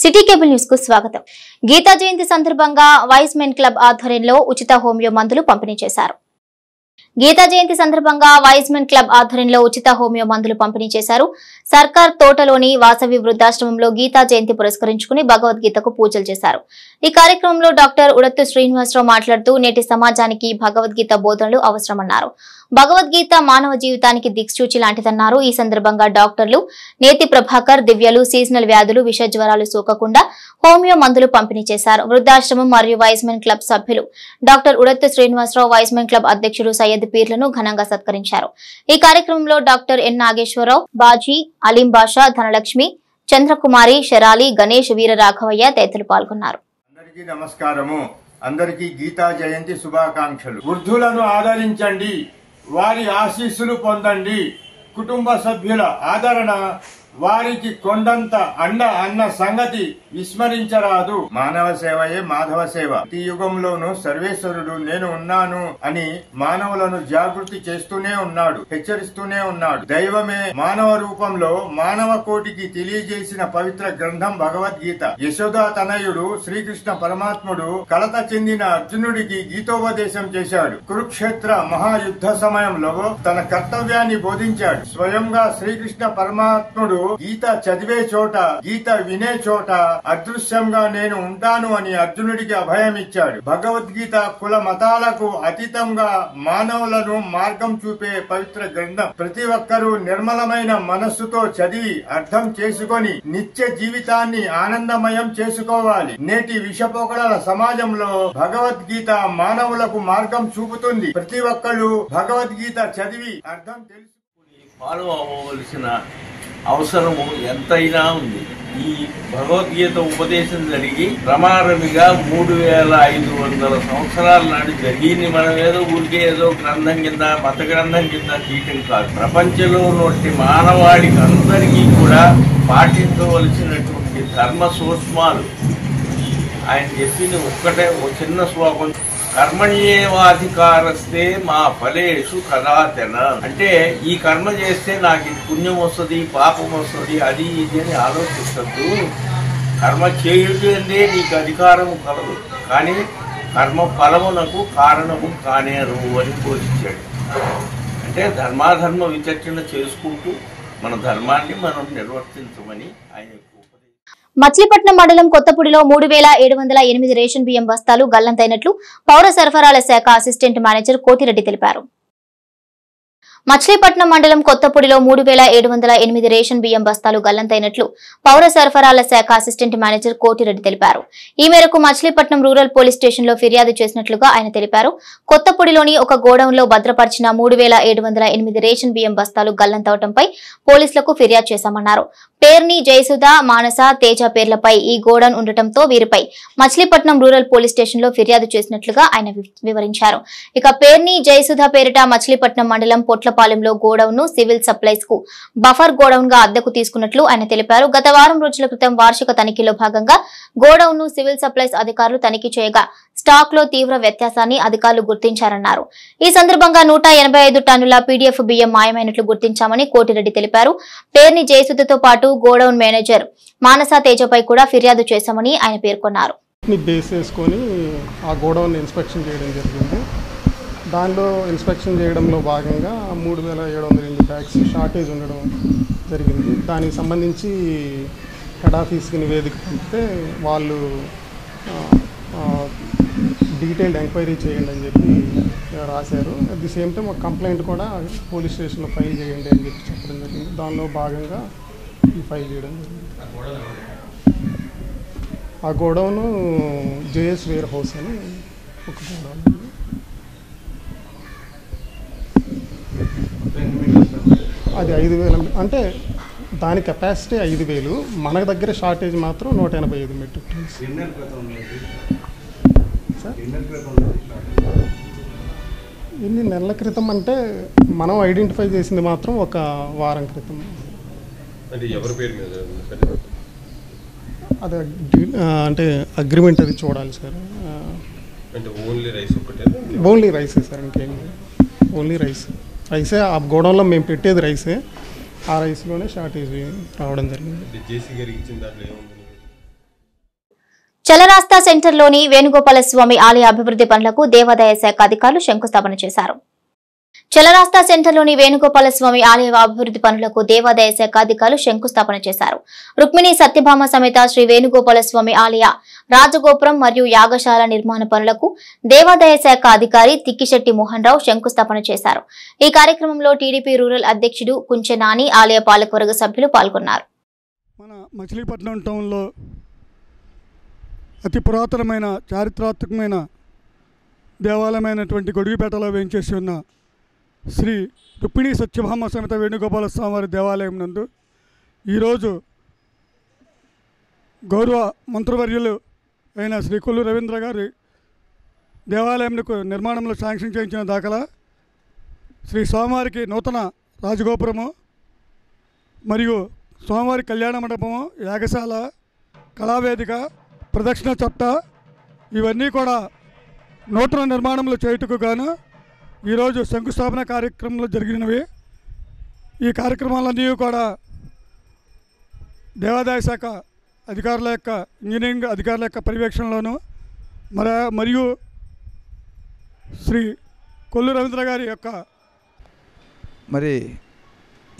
City cable news కు స్వాగతం. గీతా జయంతి సందర్భంగా వైస్ మెన్ క్లబ్ ఆధ్వర్యంలో ఉచిత హోమియో మందులు పంపిణీ చేశారు. గీతా జయంతి సందర్భంగా వైస్ మెన్ క్లబ్ ఆధ్వర్యంలో ఉచిత హోమియో మందులు పంపిణీ చేశారు. సర్కార్ తోటలోని వాసవి వృద్ధాశ్రమంలో గీతా జయంతి పురస్కరించుకుని భగవద్గీతకు పూజలు చేశారు. ఈ కార్యక్రమంలో డాక్టర్ ఉడత్తు శ్రీనివాసరావు మాట్లాడుతూ నేటి సమాజానికి భగవద్గీత బోధనలు అవసరమన్నారు. భగవద్గీత మానవ జీవితానికి దిక్సూచి లాంటిదన్నారు. ఈ సందర్భంగా డాక్టర్లు నేతి ప్రభాకర్ దివ్యలు సీజనల్ వ్యాధులు విష జ్వరాలు సోకకుండా హోమియో మందులు పంపిణీ చేశారు. వృద్ధాశ్రమం మరియు వైస్ మెన్ క్లబ్ సభ్యులు doctor Udattu Srinivasarao Y's men club అధ్యక్షుడు సయ్యద్ పీర్లను ఘనంగా సత్కరించారు. ఈ కార్యక్రమంలో డాక్టర్ ఎన్ నాగేశ్వరరావు, బాజీ, అలీం బాషా, ధనలక్ష్మి, చంద్రకుమారి, శరాలి, గణేష్, వీర రాఘవయ్య తదితరులు పాల్గొన్నారు. అందరికీ నమస్కారము. అందరికీ గీతా జయంతి శుభాకాంక్షలు. వృద్ధులను ఆదరించండి, వారి ఆశీస్సులు పొందండి. కుటుంబ సభ్యుల ఆదరణ వారికి కొండంత అండ అన్న సంగతి విస్మరించరాదు. మానవ సేవయే మాధవ సేవ. ఈ యుగంలోనూ సర్వేశ్వరుడు నేను ఉన్నాను అని మానవులను జాగృతి చేస్తూనే ఉన్నాడు, హెచ్చరిస్తూనే ఉన్నాడు. దైవమే మానవ రూపంలో మానవ కోటికి తెలియజేసిన పవిత్ర గ్రంథం భగవద్గీత. యశోదా తనయుడు శ్రీకృష్ణ పరమాత్ముడు కలత చెందిన అర్జునుడికి గీతోపదేశం చేశాడు. కురుక్షేత్ర మహాయుద్ధ సమయంలో తన కర్తవ్యాన్ని బోధించాడు. స్వయంగా శ్రీకృష్ణ పరమాత్ముడు గీత చదివే చోట, గీత వినే చోట అదృశ్యంగా నేను ఉంటాను అని అర్జునుడికి అభయం ఇచ్చాడు. భగవద్గీత కుల మతాలకు అతీతంగా మానవులను మార్గం చూపే పవిత్ర గ్రంథం. ప్రతి ఒక్కరూ నిర్మలమైన మనస్సుతో చదివి అర్థం చేసుకొని నిత్య జీవితాన్ని ఆనందమయం చేసుకోవాలి. నేటి విషపోకడల సమాజంలో భగవద్గీత మానవులకు మార్గం చూపుతుంది. ప్రతి ఒక్కరు భగవద్గీత చదివి అర్థం తెలుసుకుని ఫాలో అవ్వవలసిన అవసరము ఎంతైనా ఉంది. ఈ భగవద్గీత ఉపదేశం జరిగి ప్రమారమిగా 3500 సంవత్సరాల నాడు జరిగింది. మనం ఏదో ఊరికే ఏదో గ్రంథం కింద, మత గ్రంథం కింద తీయటం కాదు. ప్రపంచంలో ఉన్నటువంటి మానవాళికి అందరికీ కూడా పాటించవలసినటువంటి ధర్మ సూక్ష్మాలు ఆయన చెప్పింది ఒక్కటే, ఒక చిన్న శ్లోకం. కర్మణ్యేవాధికారస్తే మా ఫలేషు కదాచన. అంటే ఈ కర్మ చేస్తే నాకు పుణ్యం వస్తుంది, పాపం వస్తుంది, అది ఇది అని ఆలోచిస్తూ కర్మ చేయుటందే నీకు అధికారము కలదు, కానీ కర్మ ఫలమునకు కారణము కానేరు అని బోధించాడు. అంటే ధర్మాధర్మ విచక్షణ చేసుకుంటూ మన ధర్మాన్ని మనం నిర్వర్తించమని ఆయన. మచిలీపట్నం మండలం కొత్తపూడిలో 3708 రేషన్ బియ్యం బస్తాలు గల్లంతైనట్లు పౌర సరఫరాల శాఖ అసిస్టెంట్ మేనేజర్ కోతిరెడ్డి తెలిపారు. మచిలీపట్నం మండలం కొత్తపూడిలో 3708 రేషన్ బియ్యం బస్తాలు గల్లంతైనట్లు పౌర సరఫరాల శాఖ అసిస్టెంట్ మేనేజర్ కోటిరెడ్డి తెలిపారు. ఈ మేరకు మచిలీపట్నం రూరల్ పోలీస్ స్టేషన్ లో ఫిర్యాదు చేసినట్లుగా ఆయన తెలిపారు. కొత్తపూడిలోని ఒక గోడౌన్ లో భద్రపరిచిన 3708 రేషన్ బియ్యం బస్తాలు గల్లంతవటంపై పోలీసులకు ఫిర్యాదు చేశామన్నారు. పేర్ని, జయసుధ, మానస, తేజ పేర్లపై ఈ గోడౌన్ ఉండటంతో వీరిపై మచిలీపట్నం రూరల్ పోలీస్ స్టేషన్ లో ఫిర్యాదు చేసినట్లుగా ఆయన వివరించారు. ఇక పేర్ని, జయసుధ పేరిట మచిలీపట్నం మండలం పొట్లపాలెంలో గోడౌన్ ను సివిల్ సప్లైస్ కు బఫర్ గోడౌన్ గా అద్దెకు తీసుకున్నట్లు ఆయన తెలిపారు. గత వారం రోజుల క్రితం వార్షిక తనిఖీలో భాగంగా గోడౌన్ ను సివిల్ సప్లైస్ అధికారులు తనిఖీ చేయగా స్టాక్ లో తీవ్ర వ్యత్యాసాన్ని అధికారులు గుర్తించారన్నారు. ఈ సందర్భంగా 185 టన్నుల పీడీఎఫ్ బియ్యం మాయమైనట్లు గుర్తించామని కోటిరెడ్డి తెలిపారు. పేర్ని, జయసుధతో పాటు గోడౌన్ మేనేజర్ మానస, తేజపై కూడా ఫిర్యాదు చేశామని ఆయన పేర్కొన్నారు. బేస్ చేసుకొని ఆ గోడౌన్ ఇన్స్పెక్షన్ చేయడం జరిగింది. దానిలో ఇన్స్పెక్షన్ చేయడంలో భాగంగా 3708 బ్యాగ్స్ షార్టేజ్ ఉండడం జరిగింది. దానికి సంబంధించి హెడ్ ఆఫీస్కి నివేదిక పంపితే వాళ్ళు డీటెయిల్డ్ ఎంక్వైరీ చేయండి అని చెప్పి రాశారు. అట్ ది సేమ్ టైం ఒక కంప్లైంట్ కూడా పోలీస్ స్టేషన్లో ఫైల్ చేయండి అని చెప్పి చెప్పడం జరిగింది. దానిలో భాగంగా ఈ ఫైల్ చేయడం జరిగింది. ఆ గోడౌను జేఎస్ వేర్ హౌస్ అని ఒక గోడౌన్. అది 5000, అంటే దాని కెపాసిటీ 5000, మన దగ్గర షార్టేజ్ మాత్రం 185 మెట్రిక్ టన్స్. ఎన్ని నెలల క్రితం అంటే మనం ఐడెంటిఫై చేసింది మాత్రం ఒక వారం క్రితం. అది అంటే అగ్రిమెంట్ అది చూడాలి సార్. ఓన్లీ రైసే సార్, ఇంకేం ఓన్లీ రైసే. ఆ గోడౌన్లో మేము పెట్టేది రైసే. ఆ రైస్లోనే షార్టేజ్ రావడం జరిగింది. చలరాస్తా సెంటర్లోని వేణుగోపాల స్వామి ఆలయ అభివృద్ధి పనులకు దేవాదాయ శాఖ అధికారులు శంకుస్థాపన చేశారు. చలరాస్తా సెంటర్లోని వేణుగోపాల స్వామి ఆలయ అభివృద్ధి పనులకు దేవాదాయ శాఖ అధికారులు శంకుస్థాపన చేశారు. రుక్మిణి సత్యభామ సమేత శ్రీ వేణుగోపాల స్వామి ఆలయ రాజగోపురం మరియు యాగశాల నిర్మాణ పనులకు దేవాదాయ శాఖ అధికారి తిక్కిశెట్టి మోహన్ రావు శంకుస్థాపన చేశారు. ఈ కార్యక్రమంలో టీడీపీ రూరల్ అధ్యక్షుడు కుంచె నాని, ఆలయ పాలకవర్గ సభ్యులు పాల్గొన్నారు. మన మచిలీపట్నం టౌన్లో అతి పురాతనమైన చారిత్రాత్మకమైన దేవాలయమైనటువంటి గొడుగుపేటలో వేయించేసి ఉన్న శ్రీ రుక్మిణి సత్యభామ సమేత వేణుగోపాల స్వామివారి దేవాలయం నందు ఈరోజు గౌరవ మంత్రివర్యులు అయిన శ్రీ కొల్లు రవీంద్ర గారి దేవాలయంకు నిర్మాణంలో శాంక్షన్ చేయించిన దాఖలా శ్రీ స్వామివారికి నూతన రాజగోపురము మరియు స్వామివారి కళ్యాణ మండపము, యాగశాల, కళావేదిక, ప్రదక్షిణ చట్ట ఇవన్నీ కూడా నూతన నిర్మాణంలో చేయుటకు గాను ఈరోజు శంకుస్థాపన కార్యక్రమంలో జరిగినవి. ఈ కార్యక్రమాలన్నీ కూడా దేవాదాయ శాఖ అధికారుల యొక్క, ఇంజనీరింగ్ అధికారుల యొక్క పర్యవేక్షణలోను మరియు శ్రీ కొల్లు రవీంద్ర గారి యొక్క మరి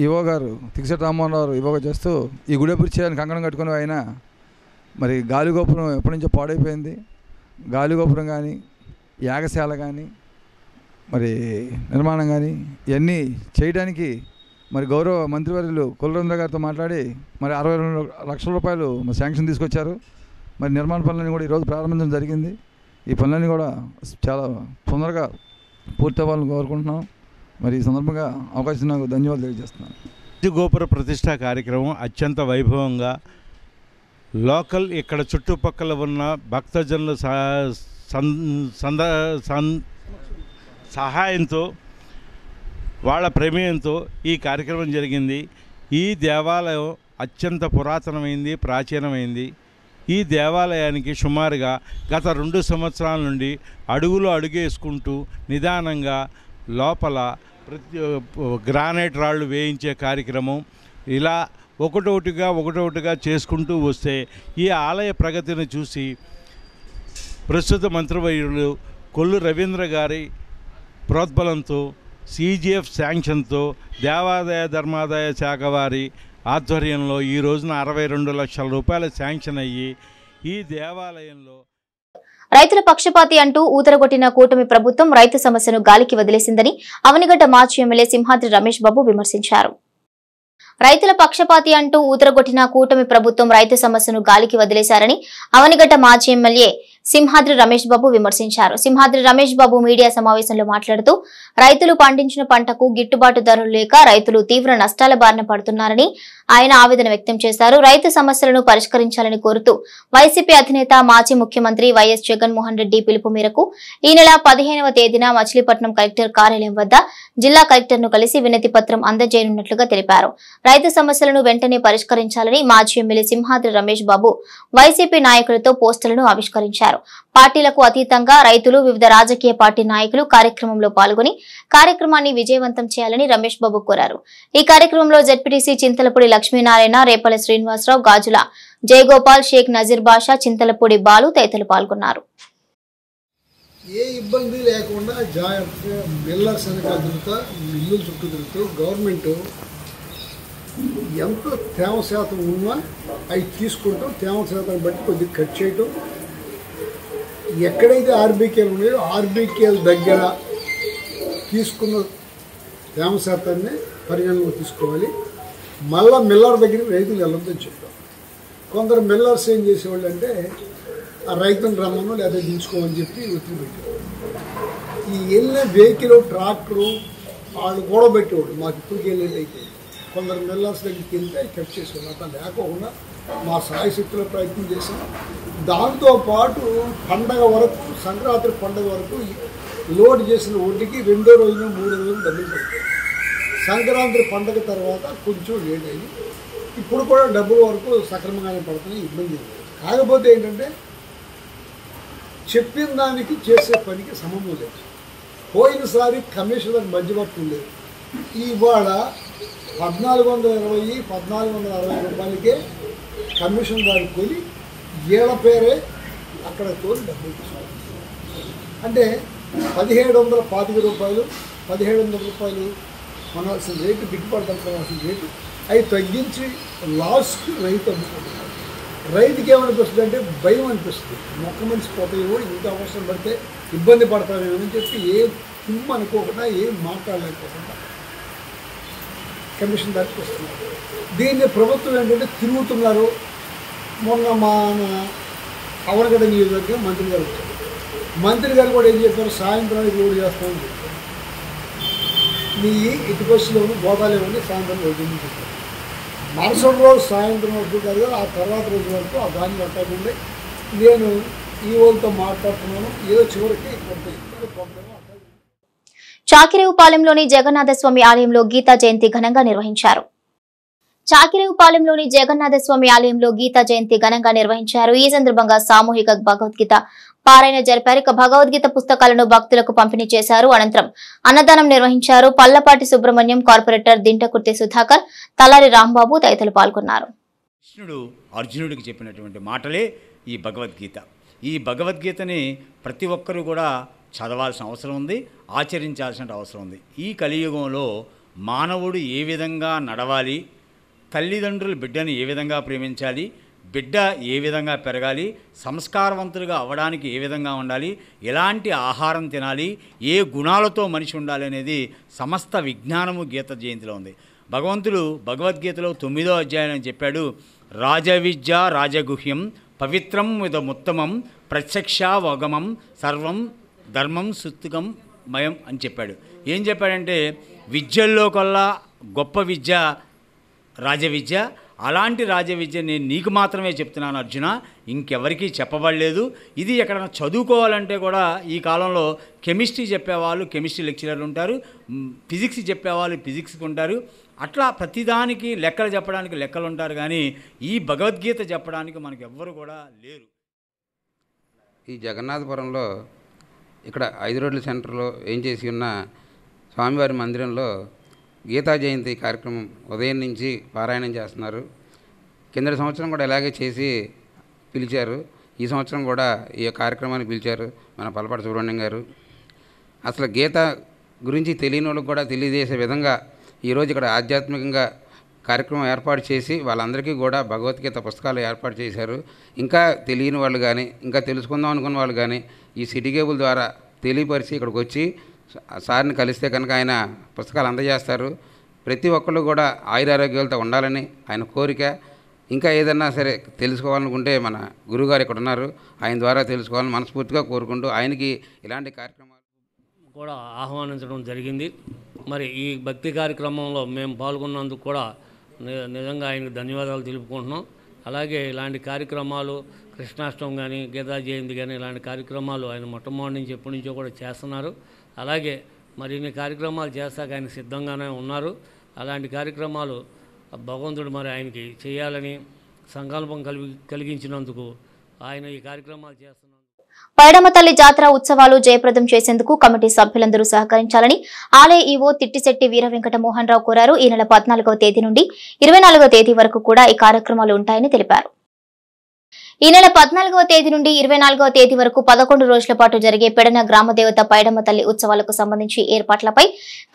ఈవో గారు తిక్కిశెట్టి రామ్మోహన్ రావు ఈవోగా చేస్తూ ఈ గుడి అభివృద్ధి చేయాలని కంకణం కట్టుకుని ఆయన మరి గాలిగోపురం ఎప్పటి నుంచో పాడైపోయింది. గాలిగోపురం కానీ, యాగశాల కానీ, మరి నిర్మాణం కానీ ఇవన్నీ చేయడానికి మరి గౌరవ మంత్రివర్యులు కొల్లు రవీంద్ర గారితో మాట్లాడి మరి 62 లక్షల రూపాయలు శాంక్షన్ తీసుకొచ్చారు. మరి నిర్మాణ పనులన్నీ కూడా ఈరోజు ప్రారంభించడం జరిగింది. ఈ పనులన్నీ కూడా చాలా తొందరగా పూర్తి అవ్వాలని కోరుకుంటున్నాం. మరి ఈ సందర్భంగా అవకాశం నాకు ధన్యవాదాలు తెలియజేస్తున్నాను. గోపుర ప్రతిష్ఠా కార్యక్రమం అత్యంత వైభవంగా లోకల్ ఇక్కడ చుట్టుపక్కల ఉన్న భక్తజనుల సహాయంతో, వాళ్ళ ప్రమేయంతో ఈ కార్యక్రమం జరిగింది. ఈ దేవాలయం అత్యంత పురాతనమైంది, ప్రాచీనమైంది. ఈ దేవాలయానికి సుమారుగా గత 2 సంవత్సరాల నుండి అడుగేసుకుంటూ నిదానంగా లోపల గ్రానైట్ రాళ్ళు వేయించే కార్యక్రమం ఇలా ఒకటొకటిగా చేసుకుంటూ వస్తే ఈ ఆలయ ప్రగతిని చూసి ప్రస్తుత మంత్రివర్యులు కొల్లు రవీంద్ర గారి ప్రోద్బలంతో, CGF శాంక్షన్తో, దేవాదాయ ధర్మాదాయ శాఖ వారి ఆధ్వర్యంలో ఈ రోజున 62 లక్షల రూపాయల శాంక్షన్ అయ్యి ఈ దేవాలయంలో రైతుల పక్షపాతి అంటూ ఊదరగొట్టిన కూటమి ప్రభుత్వం రైతు సమస్యను గాలికి వదిలేసిందని అవనిగడ్డ మాజీ ఎమ్మెల్యే సింహాద్రి రమేష్ బాబు విమర్శించారు. రైతుల పక్షపాతి అంటూ ఊదరగొట్టిన కూటమి ప్రభుత్వం రైతు సమస్యను గాలికి వదిలేశారని అవనిగడ్డ మాజీ ఎమ్మెల్యే సింహాద్రి రమేష్ బాబు విమర్శించారు. సింహాద్రి రమేష్ బాబు మీడియా సమావేశంలో మాట్లాడుతూ రైతులు పండించిన పంటకు గిట్టుబాటు ధరలు లేక రైతులు తీవ్ర నష్టాల బారిన పడుతున్నారని ఆయన ఆవేదన వ్యక్తం చేశారు. రైతు సమస్యలను పరిష్కరించాలని కోరుతూ వైసీపీ అధినేత మాజీ ముఖ్యమంత్రి వైఎస్ జగన్మోహన్ రెడ్డి పిలుపు మేరకు ఈ నెల 15వ తేదీన మచిలీపట్నం కలెక్టర్ కార్యాలయం వద్ద జిల్లా కలెక్టర్ను కలిసి వినతి పత్రం అందజేయనున్నట్లుగా తెలిపారు. రైతు సమస్యలను వెంటనే పరిష్కరించాలని మాజీ ఎమ్మెల్యే సింహాద్రి రమేష్ బాబు వైసీపీ నాయకులతో పోస్టులను ఆవిష్కరించారు. పార్టీలకు అతీతంగా రైతులు, వివిధ రాజకీయ పార్టీ నాయకులు కార్యక్రమంలో పాల్గొని కార్యక్రమాన్ని విజయవంతం చేయాలని రమేష్ బాబు కోరారు. ఈ కార్యక్రమంలో జెడ్పీటీసీ చింతలపూడి లక్ష్మీనారాయణ, రేపల శ్రీనివాసరావు, గాజుల జయగోపాల్, షేక్ నజీర్ బాషా, చింతలపూడి బాలు తదితరులు పాల్గొన్నారు. ఏ ఇబ్బంది లేకుండా జాగ్రత్తగా మిల్లర్స్ వెనకాల మిల్లుల చుట్టూ తిరుగుతూ గవర్నమెంట్ ఎంత తేమ శాతం ఉన్నా అవి తీసుకుంటాం, తేమ శాతం బట్టి కొద్దిగా కట్ చేయటం, ఎక్కడైతే ఆర్బీకేలు ఉన్నాయో ఆర్బీకేల దగ్గర తీసుకున్న తేమ శాతాన్ని పరిగణలో తీసుకోవాలి. మళ్ళా మిల్లర్ దగ్గరికి రైతులు వెళ్ళొద్దని చెప్తాం. కొందరు మిల్లర్స్ ఏం చేసేవాళ్ళు అంటే ఆ రైతులను రమ్మను లేదా దించుకోమని చెప్పి ఒత్తిడి పెట్టేవాడు. ఈ వెళ్ళిన వెహికల్, ట్రాక్టరు వాళ్ళు కూడా పెట్టేవాడు. మాకు ఇప్పటికి వెళ్ళేది అయితే కొందరు మిల్లర్స్ దగ్గరికి వెళ్తే కట్ చేసేవాళ్ళు. అట్లా లేకుండా మా సాయశక్తిలో ప్రయత్నం చేసాం. దాంతోపాటు పండగ వరకు, సంక్రాంతి పండగ వరకు లోడ్ చేసిన వడ్డీకి 2వ రోజున 3వ రోజున డబ్బులు పడతాయి. సంక్రాంతి పండగ తర్వాత కొంచెం లేట్ అయింది. ఇప్పుడు కూడా డబ్బుల వరకు సక్రమంగానే పడుతున్నాయి, ఇబ్బంది లేదు. కాకపోతే ఏంటంటే చెప్పిన దానికి చేసే పనికి సంబంధం లేదు. పోయినసారి కమిషనర్ మధ్యవర్తం లేదు. ఇవాళ 1420, 1460 రూపాయలకే కమిషన్ వారికి కొని ఏళ్ల పేరే అక్కడ తోలు 70 అంటే 1725 రూపాయలు 1700 రూపాయలు కొనాల్సిన రేటు, గిట్టుబాటు కొనాల్సిన రేటు అవి తగ్గించి లాస్ట్కి రైతు అమ్ముకుంటున్నారు. రైతుకి ఏమనిపిస్తుంది అంటే భయం అనిపిస్తుంది, మొక్క మనిషి పోతాయేమో, ఇంకా అవసరం పడితే ఇబ్బంది పడతారేమో అని చెప్పి ఏం తుమ్ము అనుకోకుండా ఏం మాట్లాడలేకపోకుండా కమిషన్ దానికి వస్తున్నారు. దీన్ని ప్రభుత్వం ఏంటంటే తిరుగుతున్నారు. మొన్న మన అవనగడ్డ నియోజకవర్గం మంత్రి గారు వచ్చారు. మంత్రి గారు కూడా ఏం చెప్పారు, సాయంత్రానికి రోడ్డు చేస్తామని చెప్పారు. మీ ఇటు బస్సులోను గోదాలేమని సాయంత్రం రోడ్డు చెప్పారు. మరుసటి రోజు సాయంత్రం వరకు కాదు, ఆ తర్వాత రోజు వరకు ఆ దాన్ని పట్టకుండా నేను ఈ వాళ్ళతో మాట్లాడుతున్నాను. ఏదో చివరికి చాకిరేవుపాలెంలోని జగన్నాథస్వామి ఆలయంలో గీతా జయంతి ఘనంగా నిర్వహించారు. చాకిరేవుపాలెంలోని జగన్నాథస్వామి ఆలయంలో గీతా జయంతి ఘనంగా నిర్వహించారు. ఈ సందర్భంగా సామూహిక భగవద్గీత పారాయణ జరిపారు. భగవద్గీత పుస్తకాలను భక్తులకు పంపిణీ చేశారు. అనంతరం అన్నదానం నిర్వహించారు. పల్లపాటి సుబ్రహ్మణ్యం, కార్పొరేటర్ దింటకుర్తి సుధాకర్, తలారి రాంబాబు తదితరులు పాల్గొన్నారు. కృష్ణుడు అర్జునుడికి చెప్పినటువంటి మాటలే ఈ భగవద్గీత. ఈ భగవద్గీతని ప్రతి ఒక్కరూ కూడా చదవాల్సిన అవసరం ఉంది, ఆచరించాల్సిన అవసరం ఉంది. ఈ కలియుగంలో మానవుడు ఏ విధంగా నడవాలి, తల్లిదండ్రులు బిడ్డను ఏ విధంగా ప్రేమించాలి, బిడ్డ ఏ విధంగా పెరగాలి, సంస్కారవంతులుగా అవ్వడానికి ఏ విధంగా ఉండాలి, ఎలాంటి ఆహారం తినాలి, ఏ గుణాలతో మనిషి ఉండాలి అనేది సమస్త విజ్ఞానము గీత జయంతిలో ఉంది. భగవంతుడు భగవద్గీతలో 9వ అధ్యాయం చెప్పాడు, రాజవిద్య రాజగుహ్యం పవిత్రం విధముత్తమం ప్రత్యక్షావగమం సర్వం ధర్మం సుత్తుకం మయం అని చెప్పాడు. ఏం చెప్పాడంటే విద్యల్లో కల్లా గొప్ప విద్య రాజవిద్య. అలాంటి రాజవిద్య నేను నీకు మాత్రమే చెప్తున్నాను అర్జున, ఇంకెవరికీ చెప్పబడలేదు. ఇది ఎక్కడైనా చదువుకోవాలంటే కూడా ఈ కాలంలో కెమిస్ట్రీ చెప్పేవాళ్ళు కెమిస్ట్రీ లెక్చరర్లు ఉంటారు, ఫిజిక్స్ చెప్పేవాళ్ళు ఫిజిక్స్కి ఉంటారు. అట్లా ప్రతిదానికి లెక్కలు చెప్పడానికి లెక్కలు ఉంటారు, కానీ ఈ భగవద్గీత చెప్పడానికి మనకు ఎవ్వరు కూడా లేరు. ఈ జగన్నాథపురంలో ఇక్కడ 5 రోడ్ల సెంటర్లో ఏం చేసి ఉన్న స్వామివారి మందిరంలో గీతా జయంతి కార్యక్రమం ఉదయం నుంచి పారాయణం చేస్తున్నారు. కిందటి సంవత్సరం కూడా ఇలాగే చేసి పిలిచారు. ఈ సంవత్సరం కూడా ఈ కార్యక్రమాన్ని పిలిచారు మన పల్లపాటి సుబ్రహ్మణ్యం గారు. అసలు గీత గురించి తెలియని వాళ్ళకి కూడా తెలియజేసే విధంగా ఈరోజు ఇక్కడ ఆధ్యాత్మికంగా కార్యక్రమం ఏర్పాటు చేసి వాళ్ళందరికీ కూడా భగవద్గీత పుస్తకాలు ఏర్పాటు చేశారు. ఇంకా తెలియని వాళ్ళు కానీ ఇంకా తెలుసుకుందాం అనుకున్న వాళ్ళు కానీ ఈ సిటీ కేబుల్ ద్వారా తెలియపరిచి ఇక్కడికి వచ్చి సార్ని కలిస్తే కనుక ఆయన పుస్తకాలు అందజేస్తారు. ప్రతి ఒక్కళ్ళు కూడా ఆయురారోగ్యాలతో ఉండాలని ఆయన కోరిక. ఇంకా ఏదన్నా సరే తెలుసుకోవాలనుకుంటే మన గురువుగారు ఇక్కడ ఉన్నారు, ఆయన ద్వారా తెలుసుకోవాలని మనస్ఫూర్తిగా కోరుకుంటూ ఆయనకి ఇలాంటి కార్యక్రమాలు కూడా ఆహ్వానించడం జరిగింది. మరి ఈ భక్తి కార్యక్రమంలో మేము పాల్గొన్నందుకు కూడా నిజంగా ఆయనకు ధన్యవాదాలు తెలుపుకుంటున్నాం. అలాగే ఇలాంటి కార్యక్రమాలు కృష్ణాష్టమి కానీ గీతా జయంతి కానీ ఇలాంటి కార్యక్రమాలు ఆయన మొట్టమొదటి నుంచి ఎప్పటి నుంచో కూడా చేస్తున్నారు. అలాగే మరిన్ని కార్యక్రమాలు చేస్తాక ఆయన సిద్ధంగానే ఉన్నారు. అలాంటి కార్యక్రమాలు భగవంతుడు మరి ఆయనకి చేయాలని సంకల్పం కలిగించినందుకు ఆయన ఈ కార్యక్రమాలు చేస్తున్నారు. పైడమ్మ తల్లి జాతర ఉత్సవాలు జయప్రదం చేసేందుకు కమిటీ సభ్యులందరూ సహకరించాలని ఆలయ ఈవో తిట్టిశెట్టి వీర వెంకట మోహన్ రావు కోరారు. ఈ నెల 14వ తేదీ నుండి 24వ తేదీ వరకు కూడా ఈ కార్యక్రమాలు ఉంటాయని తెలిపారు. ఈ నెల 14వ తేదీ నుండి 24వ తేదీ వరకు 11 రోజుల పాటు జరిగే పెడన గ్రామదేవత పైడమ్మ తల్లి ఉత్సవాలకు సంబంధించి ఏర్పాట్లపై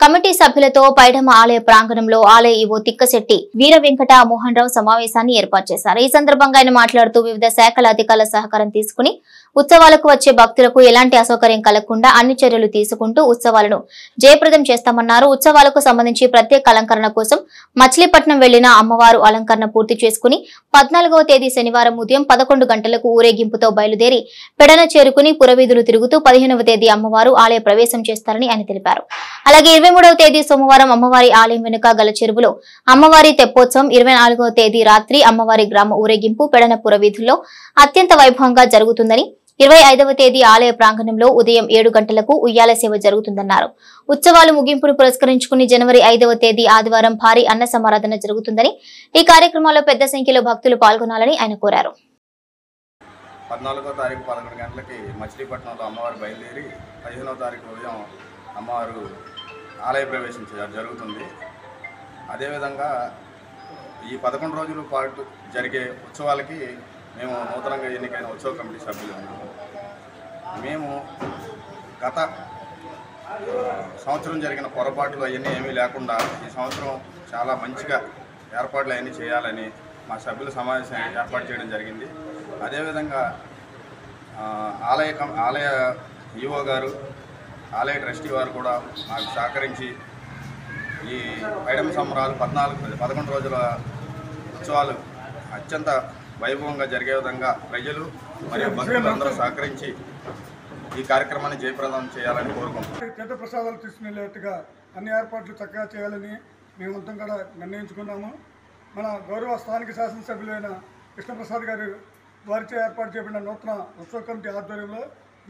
కమిటీ సభ్యులతో పైడమ్మ ఆలయ ప్రాంగణంలో ఆలయ ఈవో తిక్కశెట్టి వీర వెంకట మోహన్ రావు సమావేశాన్ని ఏర్పాటు చేశారు. ఈ సందర్భంగా ఆయన మాట్లాడుతూ వివిధ శాఖల అధికారుల సహకారం తీసుకుని ఉత్సవాలకు వచ్చే భక్తులకు ఎలాంటి అసౌకర్యం కలగకుండా అన్ని చర్యలు తీసుకుంటూ ఉత్సవాలను జయప్రదం చేస్తామన్నారు. ఉత్సవాలకు సంబంధించి ప్రత్యేక అలంకరణ కోసం మచిలీపట్నం వెళ్లిన అమ్మవారు అలంకరణ పూర్తి చేసుకుని 14వ తేదీ శనివారం ఉదయం 11 గంటలకు ఊరేగింపుతో బయలుదేరి పెడన చేరుకుని పురవీధులు తిరుగుతూ 15వ తేదీ అమ్మవారు ఆలయ ప్రవేశం చేస్తారని ఆయన తెలిపారు. అలాగే 23వ తేదీ సోమవారం అమ్మవారి ఆలయం వెనుక గల చెరువులో అమ్మవారి తెప్పోత్సవం, 24వ తేదీ రాత్రి అమ్మవారి గ్రామ ఊరేగింపు పెడన పురవీధుల్లో అత్యంత వైభవంగా జరుగుతుందని, 25వ తేదీ ఆలయ ప్రాంగణంలో ఉదయం 7 గంటలకు ఉయ్యాల సేవ జరుగుతుందన్నారు. ఉత్సవాలు ముగింపును పురస్కరించుకుని జనవరి 5వ తేదీ ఆదివారం భారీ అన్న సమారాధన జరుగుతుందని, ఈ కార్యక్రమంలో పెద్ద సంఖ్యలో భక్తులు పాల్గొనాలని ఆయన కోరారు. 14వ తారీఖు 11 గంటలకి మచిలీపట్నంలో అమ్మవారు బయలుదేరి 15వ తారీఖు ఉదయం అమ్మవారు ఆలయ ప్రవేశం జరుగుతుంది. అదేవిధంగా ఈ 11 రోజుల పాటు జరిగే ఉత్సవాలకి మేము నూతనంగా ఎన్నికైన ఉత్సవ కమిటీ సభ్యులు ఉన్నాము. మేము గత సంవత్సరం జరిగిన పొరపాట్లు అవన్నీ ఏమీ లేకుండా ఈ సంవత్సరం చాలా మంచిగా ఏర్పాట్లు అవన్నీ చేయాలని మా సభ్యుల సమావేశం ఏర్పాటు చేయడం జరిగింది. అదేవిధంగా ఆలయ ఈఓ గారు, ఆలయ ట్రస్టీ వారు కూడా మాకు సహకరించి ఈ పైడమ సంబరాలు 11 రోజుల ఉత్సవాలు అత్యంత వైభవంగా జరిగే విధంగా ప్రజలు మరియు భక్తులందరూ సహకరించి ఈ కార్యక్రమాన్ని జయప్రదం చేయాలని కోరుకుంటున్నాం. తీర్థప్రసాదాలు తీసుకునేట్టుగా అన్ని ఏర్పాట్లు చక్కగా చేయాలని మేమంతా కూడా నిర్ణయించుకున్నాము. మన గౌరవ స్థానిక శాసనసభ్యులైన కృష్ణప్రసాద్ గారు వారిచే ఏర్పాటు చేయబడిన నూతన ఉత్సవ కమిటీ ఆధ్వర్యంలో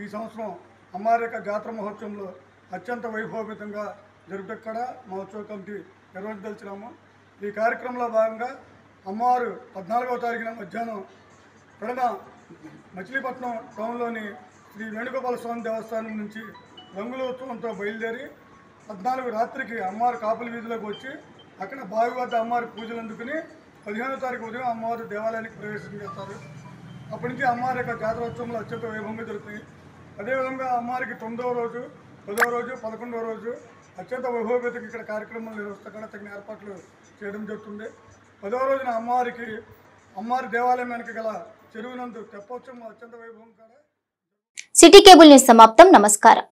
ఈ సంవత్సరం అమ్మవారి యొక్క జాతర మహోత్సవంలో అత్యంత వైభవపేతంగా జరుపుటకు కూడా మా ఉత్సవ కమిటీ నిర్వహించదలిచినాము. ఈ కార్యక్రమంలో భాగంగా అమ్మవారు 14వ తారీఖున మధ్యాహ్నం ప్రణ మచిలీపట్నం టౌన్లోని శ్రీ వేణుగోపాల స్వామి దేవస్థానం నుంచి రంగుల ఉత్సవంతో బయలుదేరి 14 రాత్రికి అమ్మవారి కాపుల వీధిలోకి వచ్చి అక్కడ బావి వద్ద అమ్మవారి పూజలు అందుకుని 15వ తారీఖు ఉదయం అమ్మవారు దేవాలయానికి ప్రవేశం చేస్తారు. అప్పటి నుంచి అమ్మవారి యొక్క జాతరోత్సవంలో అత్యంత వైభవంగా జరుగుతాయి. అదేవిధంగా అమ్మవారికి 9వ రోజు, 10వ రోజు, 11వ రోజు అత్యంత వైభవపేతంగా ఇక్కడ కార్యక్రమాలు నిర్వహిస్తూ తగిన ఏర్పాట్లు చేయడం జరుగుతుంది. 10వ రోజున అమ్మవారి దేవాలయం వెనక గల చెరువునందు తెప్పోత్సవం అత్యంత వైభవం కూడా. సిటీ కేబుల్ న్యూస్ సమాప్తం. నమస్కారం.